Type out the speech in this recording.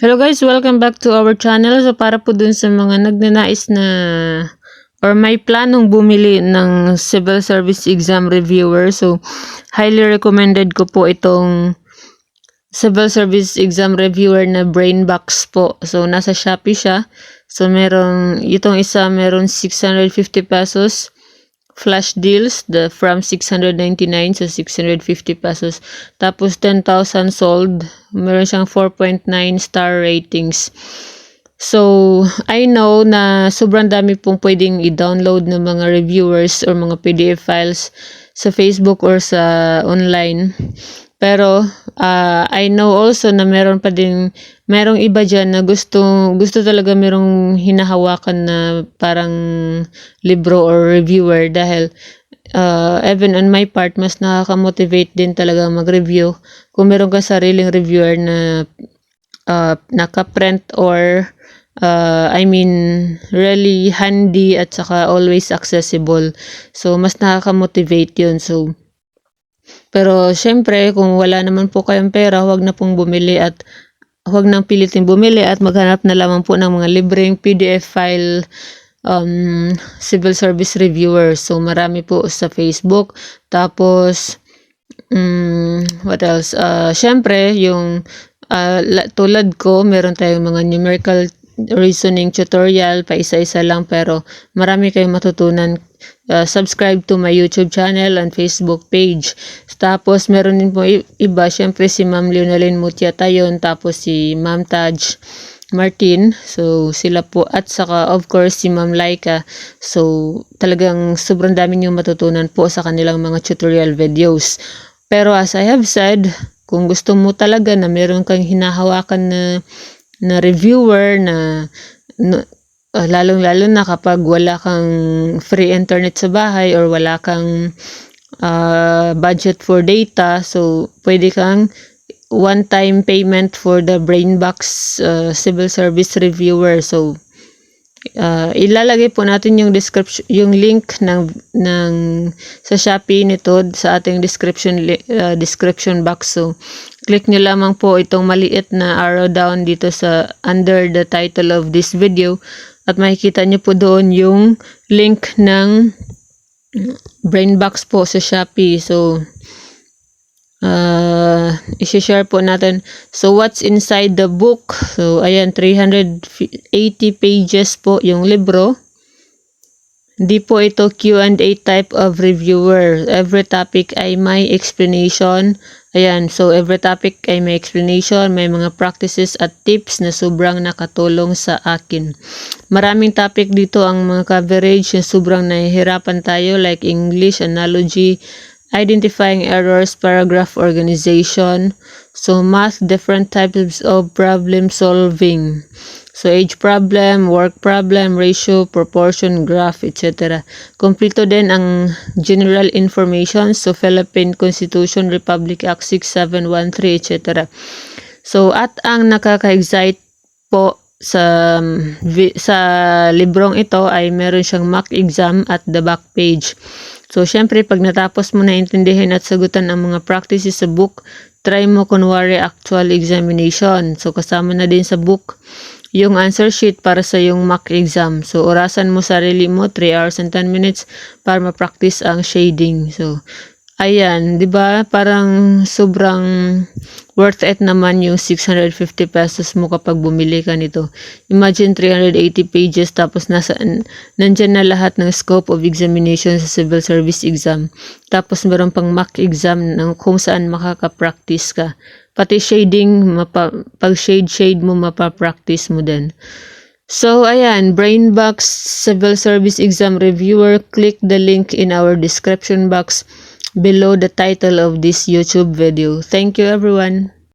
Hello guys, welcome back to our channel. So para po dun sa mga nagnanais na or may planong bumili ng civil service exam reviewer, so highly recommended ko po itong civil service exam reviewer na Brainbox po. So nasa Shopee siya. So itong isa meron 650 pesos flash deals from 699 to 650 pesos. Tapos 10,000 sold. Meron siyang 4.9 star ratings. So, I know na sobrang dami pong pwedeng i-download ng mga reviewers or mga PDF files sa Facebook or sa online. Pero, I know also na merong iba dyan na gusto talaga merong hinahawakan na parang libro or reviewer dahil even on my part, mas nakaka-motivate din talaga mag-review kung meron ka sariling reviewer na naka-print or really handy at saka always accessible. So, mas nakaka-motivate yun. So, pero syempre, kung wala naman po kayong pera, huwag na pong bumili at huwag nang pilitin bumili at maghanap na lamang po ng mga libreng PDF file civil service reviewer. So, marami po sa Facebook. Tapos, what else? Syempre, yung tulad ko, meron tayong mga numerical reasoning tutorial, pa isa-isa lang, pero marami kayong matutunan. Subscribe to my YouTube channel and Facebook page. Tapos, meron din po iba, syempre si Ma'am Leonalyn Mutiata yun, tapos si Ma'am Taj Martin, so sila po, at saka of course si Ma'am Laika. So talagang sobrang dami niyong matutunan po sa kanilang mga tutorial videos. Pero as I have said, kung gusto mo talaga na meron kang hinahawakan na reviewer na lalong-lalo na kapag wala kang free internet sa bahay or wala kang budget for data, so pwede kang one-time payment for the Brainbox civil service reviewer. So ilalagay po natin yung link ng sa Shopee nito sa ating description box. So click nyo lamang po itong maliit na arrow down dito sa under the title of this video at makikita nyo po doon yung link ng Brainbox po sa Shopee. So i-share po natin. So, what's inside the book? So, ayan, 380 pages po yung libro. Hindi po ito Q&A type of reviewer. Every topic ay may explanation. Ayan, so every topic ay may explanation, may mga practices at tips na sobrang nakatulong sa akin. Maraming topic dito ang mga coverage na sobrang nahihirapan tayo, like English, analogy, identifying errors, paragraph organization, so math, different types of problem solving, so age problem, work problem, ratio, proportion, graph, etc. Kompleto din ang general information, so Philippine Constitution, Republic Act 6713, etc. So at ang nakaka-excite po sa librong ito ay meron siyang mock exam at the back page. So, syempre, pag natapos mo na intindihin at sagutan ang mga practices sa book, try mo kunwari actual examination. So, kasama na din sa book yung answer sheet para sa yung mock exam. So, orasan mo sarili mo 3 hours and 10 minutes para ma-practice ang shading. So, ayan, 'di ba? Parang sobrang worth it naman yung 650 pesos mo kapag bumili ka nito. Imagine 380 pages tapos nandyan na lahat ng scope of examination sa civil service exam. Tapos meron pang mock exam ng kung saan makaka-practice ka. Pati shading, pag shade mo, mapapractice mo din. So, ayan, Brainbox Civil Service Exam Reviewer. Click the link in our description box below the title of this YouTube video. Thank you everyone.